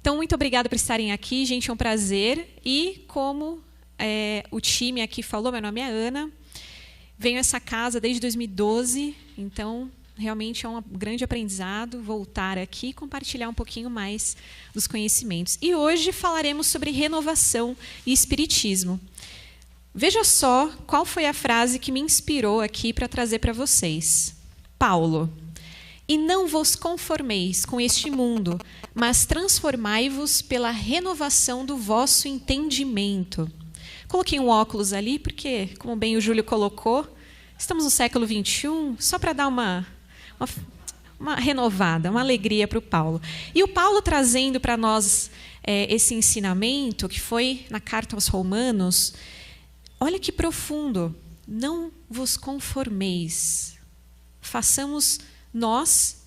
Então, muito obrigada por estarem aqui, gente, é um prazer. E como o time aqui falou, meu nome é Ana, venho a essa casa desde 2012, então realmente é um grande aprendizado voltar aqui e compartilhar um pouquinho mais dos conhecimentos. E hoje falaremos sobre renovação e espiritismo. Veja só qual foi a frase que me inspirou aqui para trazer para vocês. Paulo: e não vos conformeis com este mundo, mas transformai-vos pela renovação do vosso entendimento. Coloquei um óculos ali, porque, como bem o Júlio colocou, estamos no século XXI, só para dar uma renovada, uma alegria para o Paulo. E o Paulo trazendo para nós esse ensinamento, que foi na carta aos Romanos, olha que profundo. Não vos conformeis. Façamos nós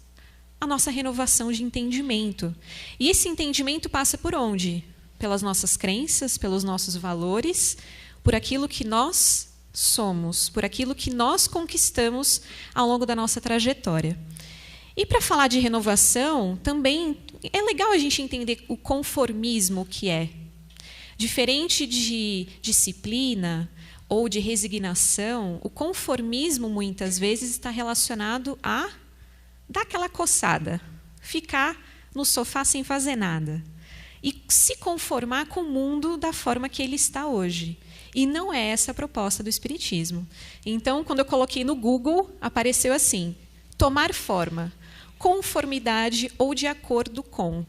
a nossa renovação de entendimento. E esse entendimento passa por onde? Pelas nossas crenças, pelos nossos valores, por aquilo que nós somos, por aquilo que nós conquistamos ao longo da nossa trajetória. E para falar de renovação, também é legal a gente entender o conformismo que é. Diferente de disciplina ou de resignação, o conformismo muitas vezes está relacionado a dar aquela coçada, ficar no sofá sem fazer nada e se conformar com o mundo da forma que ele está hoje. E não é essa a proposta do Espiritismo. Então, quando eu coloquei no Google, apareceu assim: tomar forma, conformidade ou de acordo com.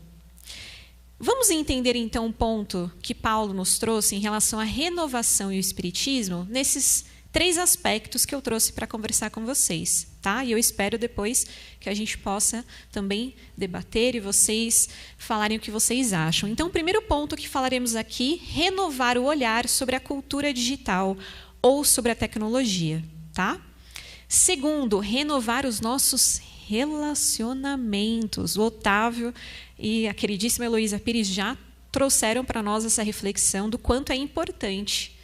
Vamos entender, então, um ponto que Paulo nos trouxe em relação à renovação e o Espiritismo, nesses 3 aspectos que eu trouxe para conversar com vocês, tá? E eu espero depois que a gente possa também debater e vocês falarem o que vocês acham. Então, o primeiro ponto que falaremos aqui, renovar o olhar sobre a cultura digital ou sobre a tecnologia, tá? Segundo, renovar os nossos relacionamentos. O Otávio e a queridíssima Heloísa Pires já trouxeram para nós essa reflexão do quanto é importante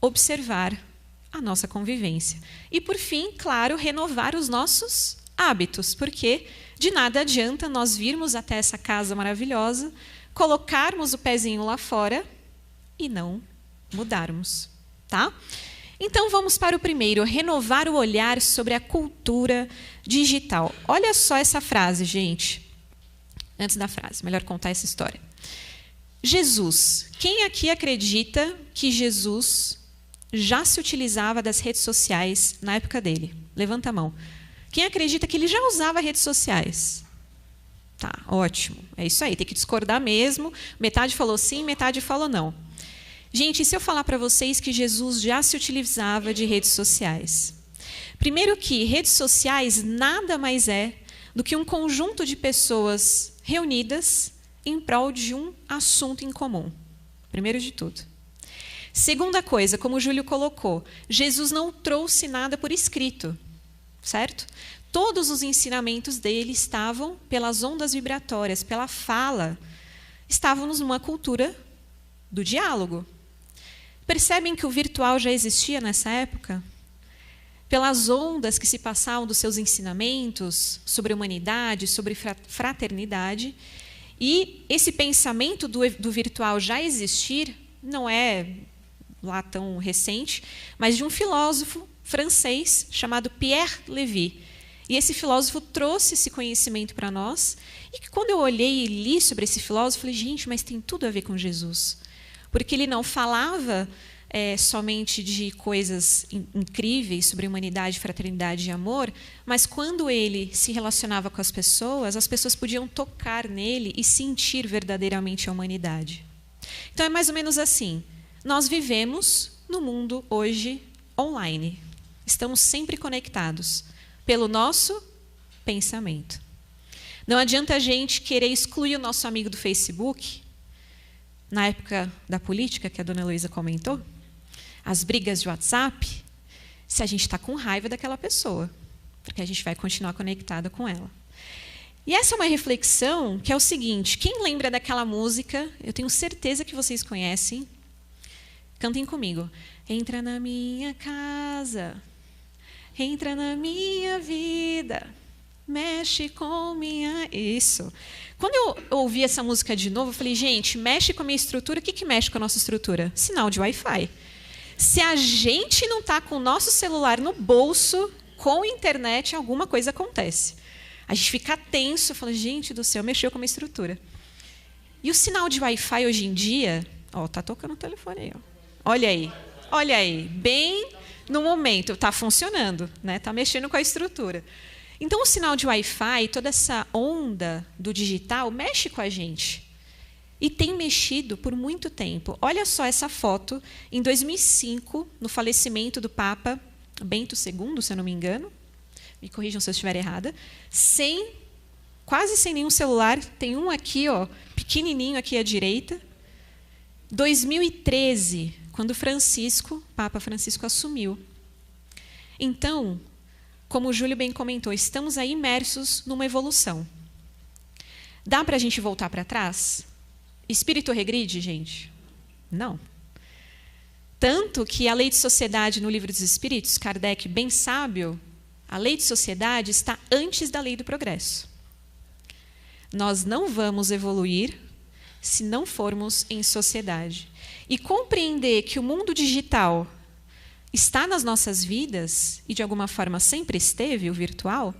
observar a nossa convivência. E, por fim, claro, renovar os nossos hábitos, porque de nada adianta nós virmos até essa casa maravilhosa, colocarmos o pezinho lá fora e não mudarmos, tá? Então, vamos para o primeiro, renovar o olhar sobre a cultura digital. Olha só essa frase, gente. Antes da frase, melhor contar essa história. Jesus. Quem aqui acredita que Jesus já se utilizava das redes sociais na época dele? Levanta a mão. Quem acredita que ele já usava redes sociais? Tá, ótimo. É isso aí, tem que discordar mesmo. Metade falou sim, metade falou não. Gente, e se eu falar para vocês que Jesus já se utilizava de redes sociais? Primeiro que redes sociais nada mais é do que um conjunto de pessoas reunidas em prol de um assunto em comum. Primeiro de tudo. Segunda coisa, como o Júlio colocou, Jesus não trouxe nada por escrito, certo? Todos os ensinamentos dele estavam pelas ondas vibratórias, pela fala. Estávamos numa cultura do diálogo. Percebem que o virtual já existia nessa época? Pelas ondas que se passavam dos seus ensinamentos sobre humanidade, sobre fraternidade. E esse pensamento do virtual já existir não é lá tão recente, mas de um filósofo francês chamado Pierre Lévy. E esse filósofo trouxe esse conhecimento para nós. E que quando eu olhei e li sobre esse filósofo, falei, gente, mas tem tudo a ver com Jesus. Porque ele não falava somente de coisas incríveis sobre humanidade, fraternidade e amor, mas quando ele se relacionava com as pessoas podiam tocar nele e sentir verdadeiramente a humanidade. Então é mais ou menos assim. Nós vivemos no mundo hoje online. Estamos sempre conectados pelo nosso pensamento. Não adianta a gente querer excluir o nosso amigo do Facebook. Na época da política, que a dona Heloísa comentou, as brigas de WhatsApp, se a gente está com raiva daquela pessoa, porque a gente vai continuar conectada com ela. E essa é uma reflexão que é o seguinte, quem lembra daquela música, eu tenho certeza que vocês conhecem, cantem comigo. Entra na minha casa, entra na minha vida, mexe com minha... Isso. Quando eu ouvi essa música de novo, eu falei, gente, mexe com a minha estrutura. O que mexe com a nossa estrutura? Sinal de Wi-Fi. Se a gente não está com o nosso celular no bolso, com internet, alguma coisa acontece. A gente fica tenso, fala, gente do céu, mexeu com a minha estrutura. E o sinal de Wi-Fi hoje em dia... Ó, tá tocando o telefone aí. Ó. Olha aí. Bem no momento. Está funcionando, né? Está mexendo com a estrutura. Então, o sinal de Wi-Fi, toda essa onda do digital, mexe com a gente. E tem mexido por muito tempo. Olha só essa foto, em 2005, no falecimento do Papa Bento II, se eu não me engano. Me corrijam se eu estiver errada. Quase sem nenhum celular. Tem um aqui, ó, pequenininho aqui à direita. 2013, quando Papa Francisco assumiu. Então... Como o Júlio bem comentou, estamos aí imersos numa evolução. Dá para a gente voltar para trás? Espírito regride, gente? Não. Tanto que a lei de sociedade no Livro dos Espíritos, Kardec, bem sábio, a lei de sociedade está antes da lei do progresso. Nós não vamos evoluir se não formos em sociedade. E compreender que o mundo digital está nas nossas vidas, e de alguma forma sempre esteve, o virtual,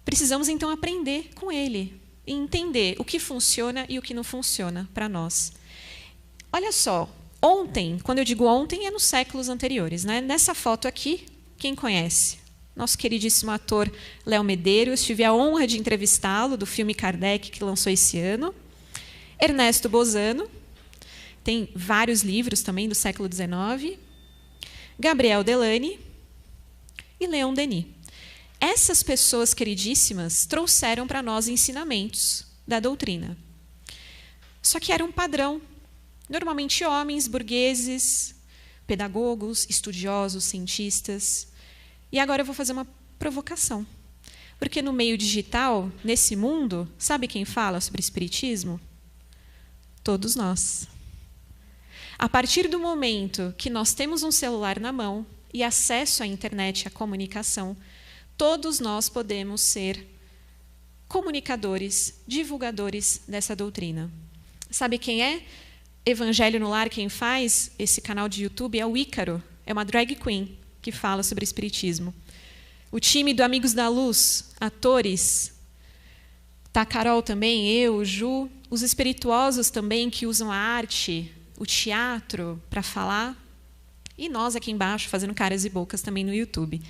precisamos então aprender com ele e entender o que funciona e o que não funciona para nós. Olha só, ontem, quando eu digo ontem, é nos séculos anteriores, né? Nessa foto aqui, quem conhece? Nosso queridíssimo ator Léo Medeiros, tive a honra de entrevistá-lo, do filme Kardec, que lançou esse ano. Ernesto Bozano, tem vários livros também do século XIX. Gabriel Delany e Leon Denis. Essas pessoas queridíssimas trouxeram para nós ensinamentos da doutrina. Só que era um padrão. Normalmente homens, burgueses, pedagogos, estudiosos, cientistas. E agora eu vou fazer uma provocação. Porque no meio digital, nesse mundo, sabe quem fala sobre espiritismo? Todos nós. A partir do momento que nós temos um celular na mão e acesso à internet e à comunicação, todos nós podemos ser comunicadores, divulgadores dessa doutrina. Sabe quem é? Evangelho no Lar, quem faz esse canal de YouTube é o Ícaro, é uma drag queen que fala sobre espiritismo. O time do Amigos da Luz, atores, tá a Carol também, eu, o Ju, os espirituosos também que usam a arte, o teatro para falar, e nós aqui embaixo fazendo caras e bocas também no YouTube.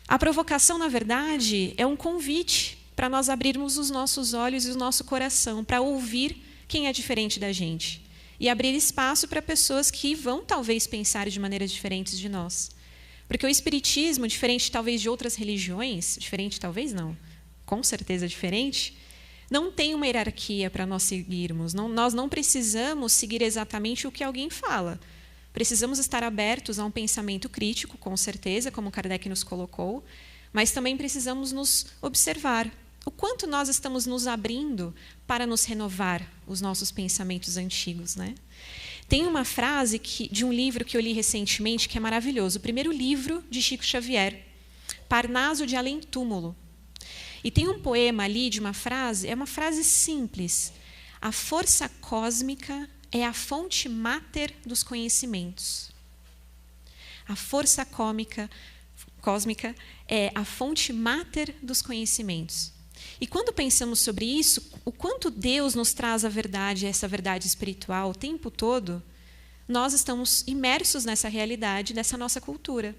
A provocação, na verdade, é um convite para nós abrirmos os nossos olhos e o nosso coração para ouvir quem é diferente da gente e abrir espaço para pessoas que vão talvez pensar de maneiras diferentes de nós. Porque o espiritismo, diferente talvez de outras religiões, diferente talvez não, com certeza diferente, não tem uma hierarquia para nós seguirmos. Nós não precisamos seguir exatamente o que alguém fala. Precisamos estar abertos a um pensamento crítico, com certeza, como Kardec nos colocou, mas também precisamos nos observar. O quanto nós estamos nos abrindo para nos renovar os nossos pensamentos antigos, né? Tem uma frase de um livro que eu li recentemente que é maravilhoso. O primeiro livro de Chico Xavier, Parnaso de Além Túmulo. E tem um poema ali de uma frase, é uma frase simples. A força cósmica é a fonte máter dos conhecimentos. A força cósmica é a fonte máter dos conhecimentos. E quando pensamos sobre isso, o quanto Deus nos traz a verdade, essa verdade espiritual o tempo todo, nós estamos imersos nessa realidade, dessa nossa cultura.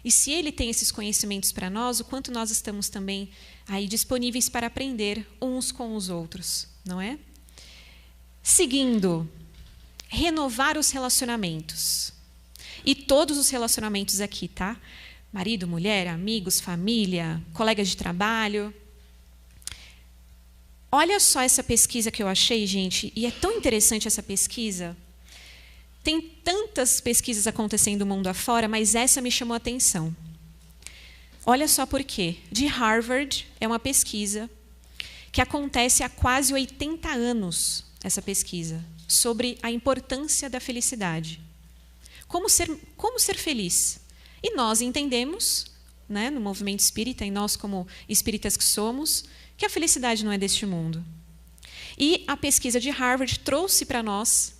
E se Ele tem esses conhecimentos para nós, o quanto nós estamos também aí disponíveis para aprender uns com os outros, não é? Seguindo, renovar os relacionamentos. E todos os relacionamentos aqui, tá? Marido, mulher, amigos, família, colegas de trabalho. Olha só essa pesquisa que eu achei, gente, e é tão interessante essa pesquisa. Tem tantas pesquisas acontecendo no mundo afora, mas essa me chamou a atenção. Olha só por quê. De Harvard, é uma pesquisa que acontece há quase 80 anos, essa pesquisa, sobre a importância da felicidade. Como ser feliz? E nós entendemos né, no movimento espírita, e nós como espíritas que somos, que a felicidade não é deste mundo. E a pesquisa de Harvard trouxe para nós,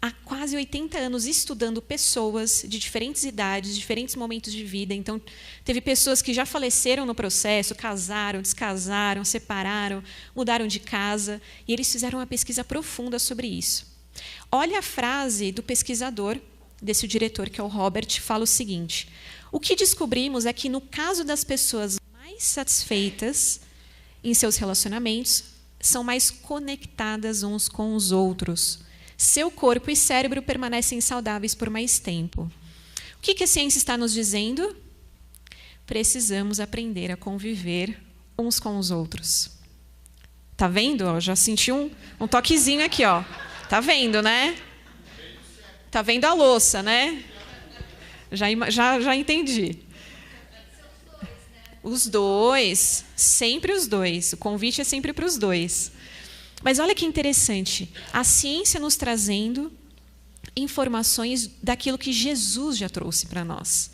há quase 80 anos, estudando pessoas de diferentes idades, diferentes momentos de vida. Então, teve pessoas que já faleceram no processo, casaram, descasaram, separaram, mudaram de casa, e eles fizeram uma pesquisa profunda sobre isso. Olha a frase do pesquisador, desse diretor, que é o Robert, fala o seguinte: o que descobrimos é que, no caso das pessoas mais satisfeitas em seus relacionamentos, são mais conectadas uns com os outros. Seu corpo e cérebro permanecem saudáveis por mais tempo. O que a ciência está nos dizendo? Precisamos aprender a conviver uns com os outros. Tá vendo? Ó, já senti um toquezinho aqui, ó. Tá vendo, né? Tá vendo a louça, né? Já entendi. Os dois, sempre os dois. O convite é sempre para os dois. Mas olha que interessante, a ciência nos trazendo informações daquilo que Jesus já trouxe para nós.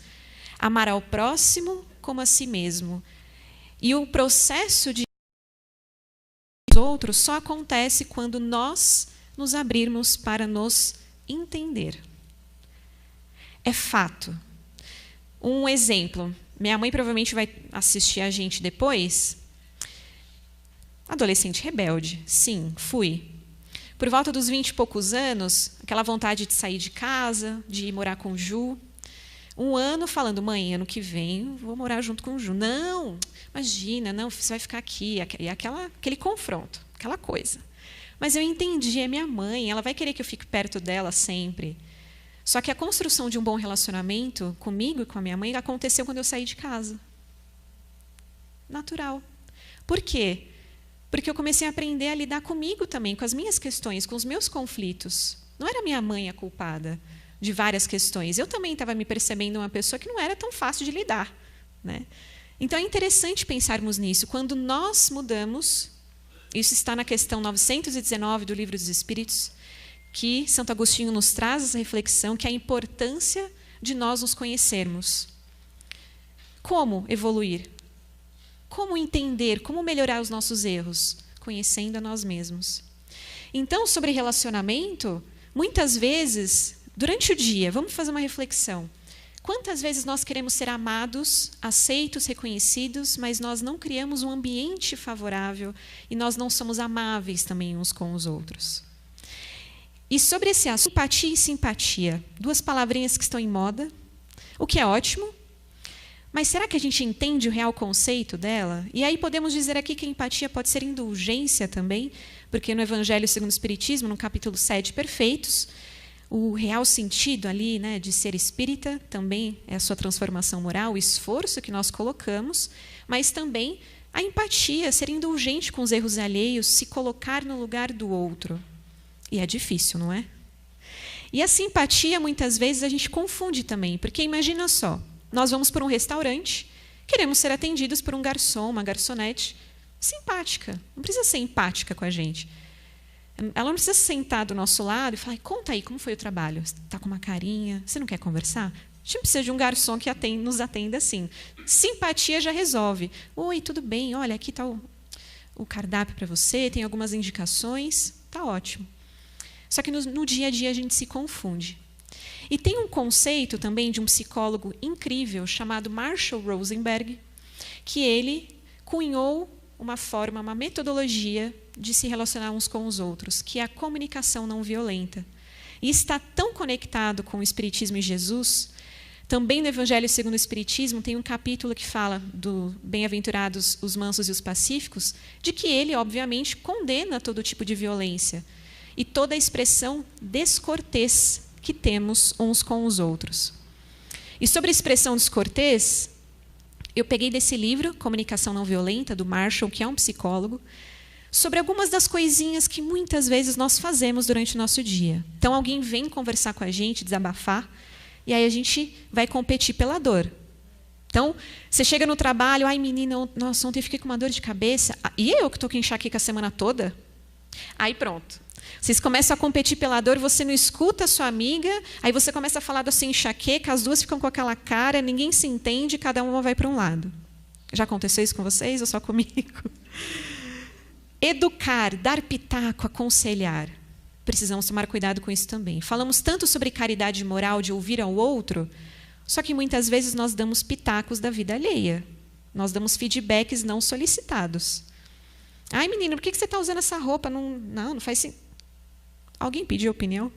Amar ao próximo como a si mesmo. E o processo de os outros só acontece quando nós nos abrirmos para nos entender. É fato. Um exemplo. Minha mãe provavelmente vai assistir a gente depois. Adolescente rebelde. Sim, fui. Por volta dos 20 e poucos anos, aquela vontade de sair de casa, de ir morar com o Ju. Um ano falando, mãe, ano que vem vou morar junto com o Ju. Não, imagina, não, você vai ficar aqui. E aquele confronto, aquela coisa. Mas eu entendi, é minha mãe, ela vai querer que eu fique perto dela sempre. Só que a construção de um bom relacionamento comigo e com a minha mãe aconteceu quando eu saí de casa. Natural. Por quê? Porque eu comecei a aprender a lidar comigo também, com as minhas questões, com os meus conflitos. Não era minha mãe a culpada de várias questões. Eu também estava me percebendo uma pessoa que não era tão fácil de lidar, né? Então é interessante pensarmos nisso. Quando nós mudamos, isso está na questão 919 do Livro dos Espíritos, que Santo Agostinho nos traz essa reflexão, que é a importância de nós nos conhecermos. Como evoluir? Como entender? Como melhorar os nossos erros? Conhecendo a nós mesmos. Então, sobre relacionamento, muitas vezes, durante o dia, vamos fazer uma reflexão. Quantas vezes nós queremos ser amados, aceitos, reconhecidos, mas nós não criamos um ambiente favorável e nós não somos amáveis também uns com os outros? E sobre esse assunto, empatia e simpatia, duas palavrinhas que estão em moda, o que é ótimo, mas será que a gente entende o real conceito dela? E aí podemos dizer aqui que a empatia pode ser indulgência também, porque no Evangelho segundo o Espiritismo, no capítulo 7, Perfeitos, o real sentido ali, né, de ser espírita também é a sua transformação moral, o esforço que nós colocamos, mas também a empatia, ser indulgente com os erros alheios, se colocar no lugar do outro. E é difícil, não é? E a simpatia, muitas vezes, a gente confunde também, porque imagina só, nós vamos para um restaurante, queremos ser atendidos por um garçom, uma garçonete simpática, não precisa ser empática com a gente. Ela não precisa sentar do nosso lado e falar, conta aí, como foi o trabalho? Você está com uma carinha, você não quer conversar? A gente precisa de um garçom que nos atenda assim. Simpatia já resolve. Oi, tudo bem? Olha, aqui está o cardápio para você, tem algumas indicações, está ótimo. Só que no dia a dia a gente se confunde. E tem um conceito também de um psicólogo incrível chamado Marshall Rosenberg, que ele cunhou uma forma, uma metodologia de se relacionar uns com os outros, que é a comunicação não violenta. E está tão conectado com o Espiritismo e Jesus. Também no Evangelho segundo o Espiritismo tem um capítulo que fala do bem-aventurados os mansos e os pacíficos, de que ele, obviamente, condena todo tipo de violência e toda a expressão descortês que temos uns com os outros. E sobre a expressão descortês, eu peguei desse livro, Comunicação Não Violenta, do Marshall, que é um psicólogo, sobre algumas das coisinhas que muitas vezes nós fazemos durante o nosso dia. Então, alguém vem conversar com a gente, desabafar, e aí a gente vai competir pela dor. Então, você chega no trabalho, ai, menina, nossa, ontem eu fiquei com uma dor de cabeça, e eu que estou com enxaqueca a semana toda? Aí pronto. Vocês começam a competir pela dor, você não escuta a sua amiga, aí você começa a falar da sua enxaqueca, as duas ficam com aquela cara, ninguém se entende, cada uma vai para um lado. Já aconteceu isso com vocês ou só comigo? Educar, dar pitaco, aconselhar. Precisamos tomar cuidado com isso também. Falamos tanto sobre caridade moral, de ouvir ao outro, só que muitas vezes nós damos pitacos da vida alheia. Nós damos feedbacks não solicitados. Ai, menino, por que você está usando essa roupa? Não faz sentido. Alguém pediu opinião?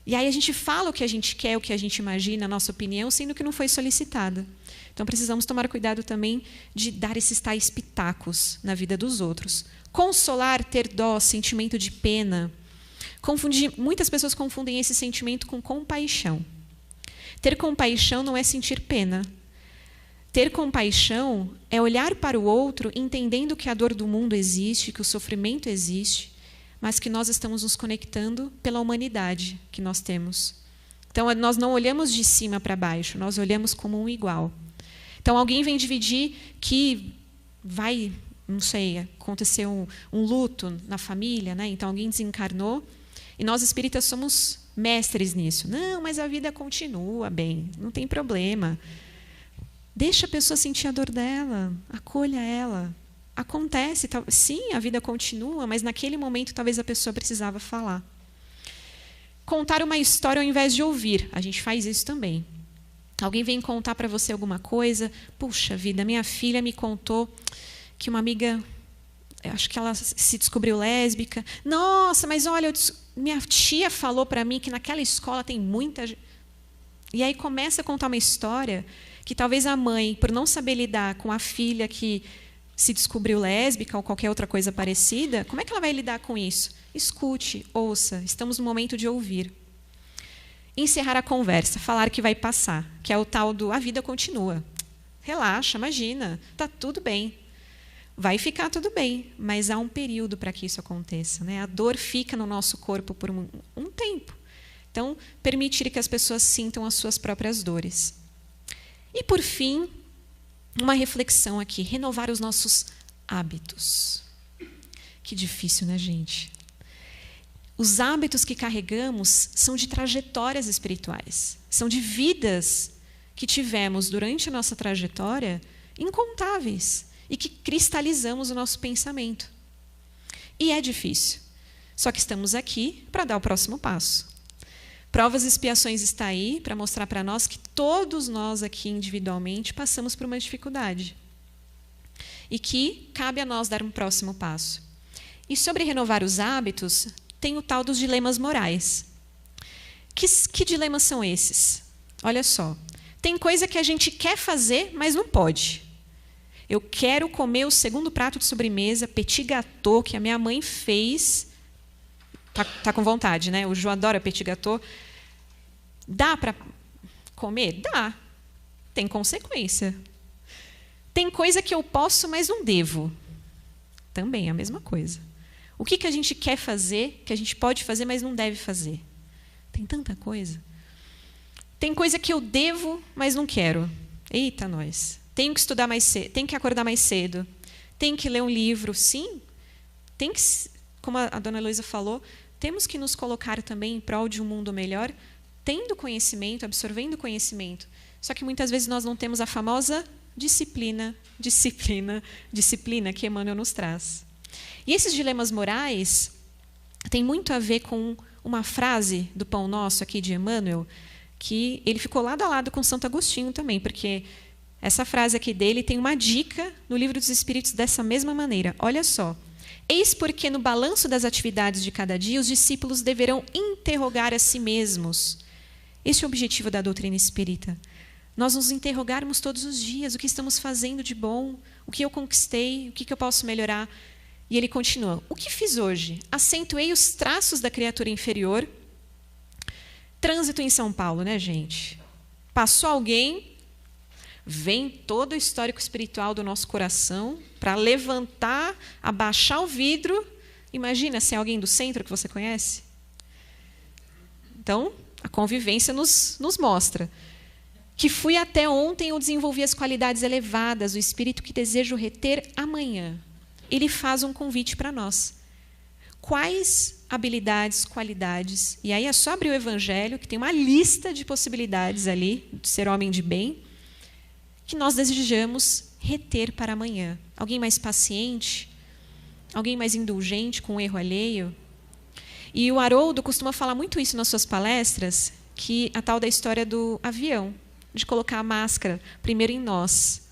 E aí a gente fala o que a gente quer, o que a gente imagina, a nossa opinião, sendo que não foi solicitada. Então precisamos tomar cuidado também de dar esses tais pitacos na vida dos outros. Consolar, ter dó, sentimento de pena. Muitas pessoas confundem esse sentimento com compaixão. Ter compaixão não é sentir pena. Ter compaixão é olhar para o outro entendendo que a dor do mundo existe, que o sofrimento existe, mas que nós estamos nos conectando pela humanidade que nós temos. Então, nós não olhamos de cima para baixo, nós olhamos como um igual. Então, alguém vem dividir que vai, não sei, aconteceu um luto na família, né? Então alguém desencarnou, e nós espíritas somos mestres nisso. Não, mas a vida continua bem, não tem problema. Deixa a pessoa sentir a dor dela, acolha ela. Acontece, sim, a vida continua, mas naquele momento talvez a pessoa precisava falar. Contar uma história ao invés de ouvir, a gente faz isso também. Alguém vem contar para você alguma coisa, puxa vida, minha filha me contou que uma amiga, acho que ela se descobriu lésbica. Nossa, mas olha, minha tia falou para mim que naquela escola tem muita gente. E aí começa a contar uma história que talvez a mãe, por não saber lidar com a filha que se descobriu lésbica ou qualquer outra coisa parecida, como é que ela vai lidar com isso? Escute, ouça, estamos no momento de ouvir. Encerrar a conversa, falar que vai passar, que é o tal do a vida continua. Relaxa, imagina, está tudo bem. Vai ficar tudo bem, mas há um período para que isso aconteça, né? A dor fica no nosso corpo por um tempo. Então, permitir que as pessoas sintam as suas próprias dores. E, por fim, uma reflexão aqui, renovar os nossos hábitos. Que difícil, né, gente? Os hábitos que carregamos são de trajetórias espirituais, são de vidas que tivemos durante a nossa trajetória incontáveis e que cristalizamos o nosso pensamento. E é difícil, só que estamos aqui para dar o próximo passo. Provas e Expiações está aí para mostrar para nós que todos nós aqui individualmente passamos por uma dificuldade e que cabe a nós dar um próximo passo. E sobre renovar os hábitos, tem o tal dos dilemas morais. Que dilemas são esses? Olha só, tem coisa que a gente quer fazer, mas não pode. Eu quero comer o segundo prato de sobremesa, petit gâteau, que a minha mãe fez. Tá com vontade, né? O João adora petit gâteau. Dá para comer? Dá. Tem consequência. Tem coisa que eu posso, mas não devo. Também é a mesma coisa. O que a gente quer fazer, que a gente pode fazer, mas não deve fazer? Tem tanta coisa. Tem coisa que eu devo, mas não quero. Eita, nós. Tenho que estudar mais cedo, tenho que acordar mais cedo, tenho que ler um livro. Sim, tem que, como a dona Heloísa falou, temos que nos colocar também em prol de um mundo melhor, tendo conhecimento, absorvendo conhecimento. Só que muitas vezes nós não temos a famosa disciplina que Emmanuel nos traz. E esses dilemas morais têm muito a ver com uma frase do Pão Nosso aqui de Emmanuel, que ele ficou lado a lado com Santo Agostinho também, porque essa frase aqui dele tem uma dica no Livro dos Espíritos dessa mesma maneira. Olha só. Eis porque no balanço das atividades de cada dia, os discípulos deverão interrogar a si mesmos. Este é o objetivo da doutrina espírita. Nós nos interrogarmos todos os dias o que estamos fazendo de bom, o que eu conquistei, o que eu posso melhorar. E ele continua. O que fiz hoje? Acentuei os traços da criatura inferior. Trânsito em São Paulo, né, gente? Passou alguém, vem todo o histórico espiritual do nosso coração para levantar, abaixar o vidro. Imagina se é alguém do centro que você conhece. Então, a convivência nos mostra que fui até ontem, eu desenvolvi as qualidades elevadas, o espírito que desejo reter amanhã. Ele faz um convite para nós. quais habilidades, qualidades, e aí é só abrir o Evangelho, que tem uma lista de possibilidades ali, de ser homem de bem, que nós desejamos reter para amanhã. Alguém mais paciente? Alguém mais indulgente com o erro alheio? E o Haroldo costuma falar muito isso nas suas palestras, que a tal da história do avião, de colocar a máscara primeiro em nós,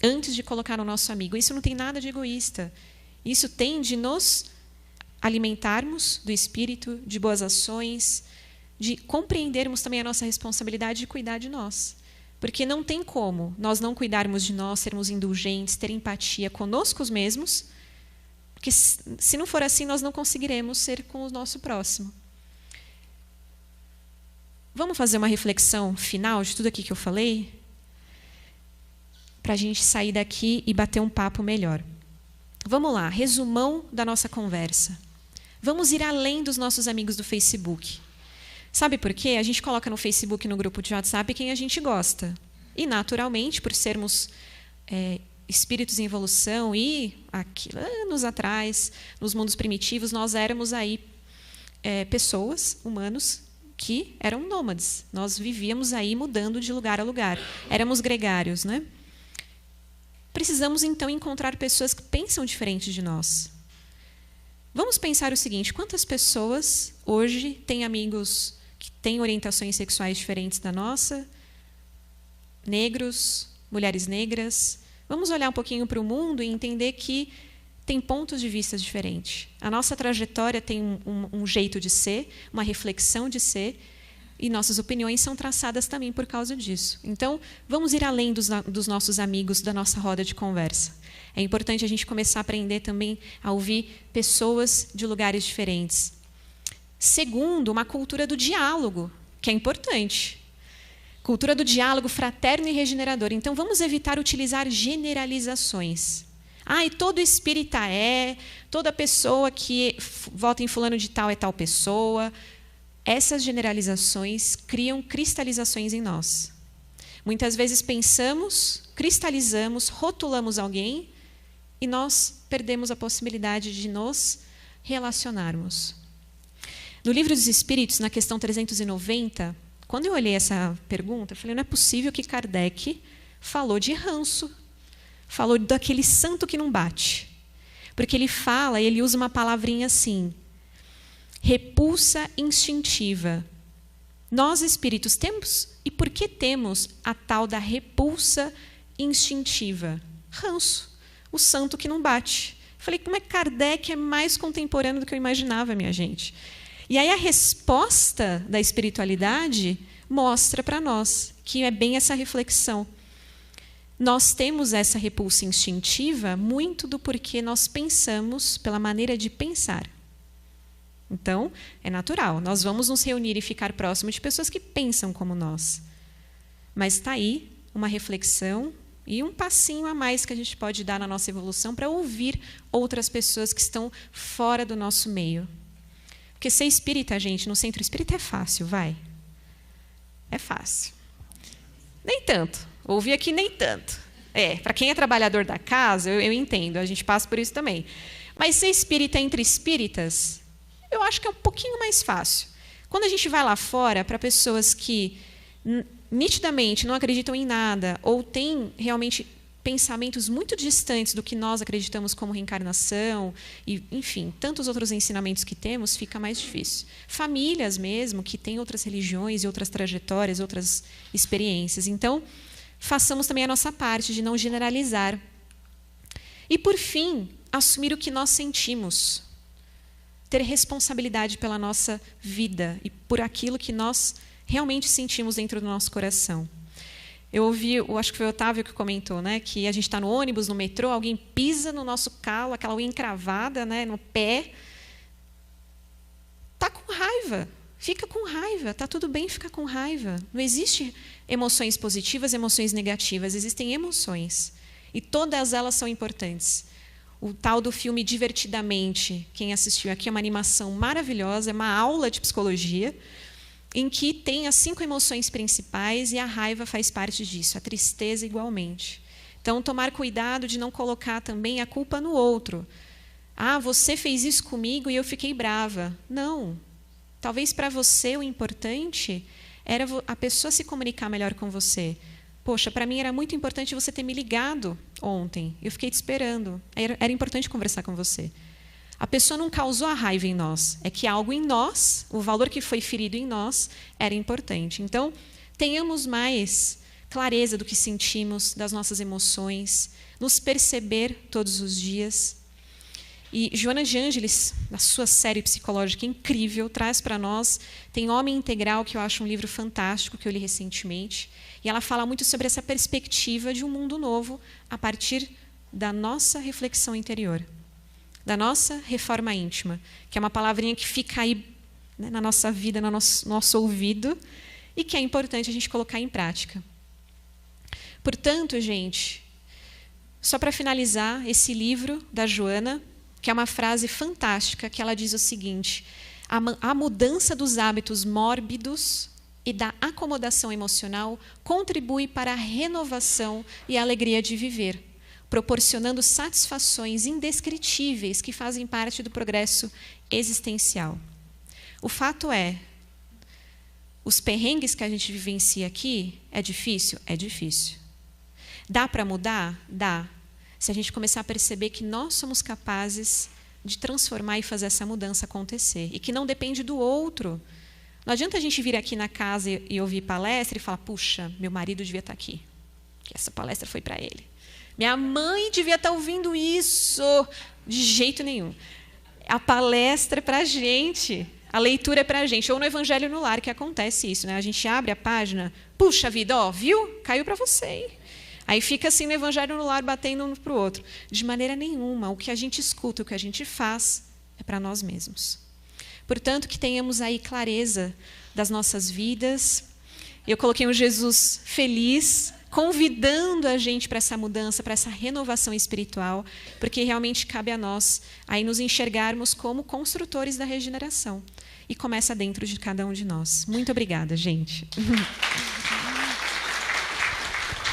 antes de colocar no nosso amigo. Isso não tem nada de egoísta. Isso tem de nos alimentarmos do espírito, de boas ações, de compreendermos também a nossa responsabilidade de cuidar de nós. Porque não tem como nós não cuidarmos de nós, sermos indulgentes, ter empatia conosco mesmos, porque se não for assim, nós não conseguiremos ser com o nosso próximo. Vamos fazer uma reflexão final de tudo aqui que eu falei? Para a gente sair daqui e bater um papo melhor. Vamos lá, resumão da nossa conversa. Vamos ir além dos nossos amigos do Facebook. Sabe por quê? A gente coloca no Facebook, no grupo de WhatsApp, quem a gente gosta. E, naturalmente, por sermos espíritos em evolução e, aqui, anos atrás, nos mundos primitivos, nós éramos aí pessoas, humanos, que eram nômades. Nós vivíamos aí mudando de lugar a lugar. Éramos gregários, né? Precisamos, então, encontrar pessoas que pensam diferente de nós. Vamos pensar o seguinte: quantas pessoas hoje têm amigos que têm orientações sexuais diferentes da nossa? Negros, mulheres negras. Vamos olhar um pouquinho para o mundo e entender que tem pontos de vista diferentes. A nossa trajetória tem um jeito de ser, uma reflexão de ser, e nossas opiniões são traçadas também por causa disso. Então, vamos ir além dos nossos amigos, da nossa roda de conversa. É importante a gente começar a aprender também a ouvir pessoas de lugares diferentes. Segundo, uma cultura do diálogo, que é importante. Cultura do diálogo fraterno e regenerador. Então, vamos evitar utilizar generalizações. E todo espírita toda pessoa que vota em fulano de tal é tal pessoa. Essas generalizações criam cristalizações em nós. Muitas vezes pensamos, cristalizamos, rotulamos alguém e nós perdemos a possibilidade de nos relacionarmos. No Livro dos Espíritos, na questão 390, quando eu olhei essa pergunta, eu falei, não é possível que Kardec falou de ranço, falou daquele santo que não bate. Porque ele usa uma palavrinha assim, repulsa instintiva. Nós, espíritos, temos, e por que temos a tal da repulsa instintiva? Ranço, o santo que não bate. Falei, como é que Kardec é mais contemporâneo do que eu imaginava, minha gente? E aí a resposta da espiritualidade mostra para nós que é bem essa reflexão. Nós temos essa repulsa instintiva muito do porquê nós pensamos pela maneira de pensar. Então, é natural, nós vamos nos reunir e ficar próximo de pessoas que pensam como nós. Mas está aí uma reflexão e um passinho a mais que a gente pode dar na nossa evolução para ouvir outras pessoas que estão fora do nosso meio. Porque ser espírita, gente, no centro espírita é fácil, vai. É fácil. Nem tanto. Ouvir aqui nem tanto. Para quem é trabalhador da casa, eu entendo, a gente passa por isso também. Mas ser espírita entre espíritas, eu acho que é um pouquinho mais fácil. Quando a gente vai lá fora, para pessoas que nitidamente não acreditam em nada, ou têm realmente pensamentos muito distantes do que nós acreditamos como reencarnação, e, enfim, tantos outros ensinamentos que temos, fica mais difícil. Famílias mesmo, que têm outras religiões e outras trajetórias, outras experiências. Então, façamos também a nossa parte de não generalizar. E, por fim, assumir o que nós sentimos. Ter responsabilidade pela nossa vida e por aquilo que nós realmente sentimos dentro do nosso coração. Eu ouvi, acho que foi o Otávio que comentou, né, que a gente está no ônibus, no metrô, alguém pisa no nosso calo, aquela unha encravada, né, no pé. Está com raiva, fica com raiva, está tudo bem ficar com raiva. Não existe emoções positivas, emoções negativas, existem emoções. E todas elas são importantes. O tal do filme Divertidamente, quem assistiu aqui, é uma animação maravilhosa, é uma aula de psicologia, em que tem as 5 emoções principais e a raiva faz parte disso, a tristeza igualmente. Então, tomar cuidado de não colocar também a culpa no outro. Ah, você fez isso comigo e eu fiquei brava. Não. Talvez para você o importante era a pessoa se comunicar melhor com você. Poxa, para mim era muito importante você ter me ligado ontem. Eu fiquei te esperando. Era importante conversar com você. A pessoa não causou a raiva em nós. É que algo em nós, o valor que foi ferido em nós, era importante. Então, tenhamos mais clareza do que sentimos, das nossas emoções, nos perceber todos os dias. E Joana de Ângeles, na sua série psicológica incrível, traz para nós, tem Homem Integral, que eu acho um livro fantástico, que eu li recentemente, e ela fala muito sobre essa perspectiva de um mundo novo a partir da nossa reflexão interior, da nossa reforma íntima, que é uma palavrinha que fica aí, né, na nossa vida, no nosso ouvido, e que é importante a gente colocar em prática. Portanto, gente, só para finalizar, esse livro da Joana, que é uma frase fantástica, que ela diz o seguinte: a mudança dos hábitos mórbidos e da acomodação emocional contribui para a renovação e a alegria de viver, proporcionando satisfações indescritíveis que fazem parte do progresso existencial. O fato é, os perrengues que a gente vivencia aqui, é difícil? É difícil. Dá para mudar? Dá. Se a gente começar a perceber que nós somos capazes de transformar e fazer essa mudança acontecer, e que não depende do outro. Não adianta a gente vir aqui na casa e ouvir palestra e falar, puxa, meu marido devia estar aqui, que essa palestra foi para ele. Minha mãe devia estar ouvindo isso. De jeito nenhum. A palestra é para a gente, a leitura é para a gente. Ou no Evangelho no Lar que acontece isso, né? A gente abre a página, puxa vida, ó, viu? Caiu para você, hein? Aí fica assim no Evangelho no Lar, batendo um para o outro. De maneira nenhuma, o que a gente escuta, o que a gente faz, é para nós mesmos. Portanto, que tenhamos aí clareza das nossas vidas. Eu coloquei um Jesus feliz, convidando a gente para essa mudança, para essa renovação espiritual, porque realmente cabe a nós aí nos enxergarmos como construtores da regeneração. E começa dentro de cada um de nós. Muito obrigada, gente.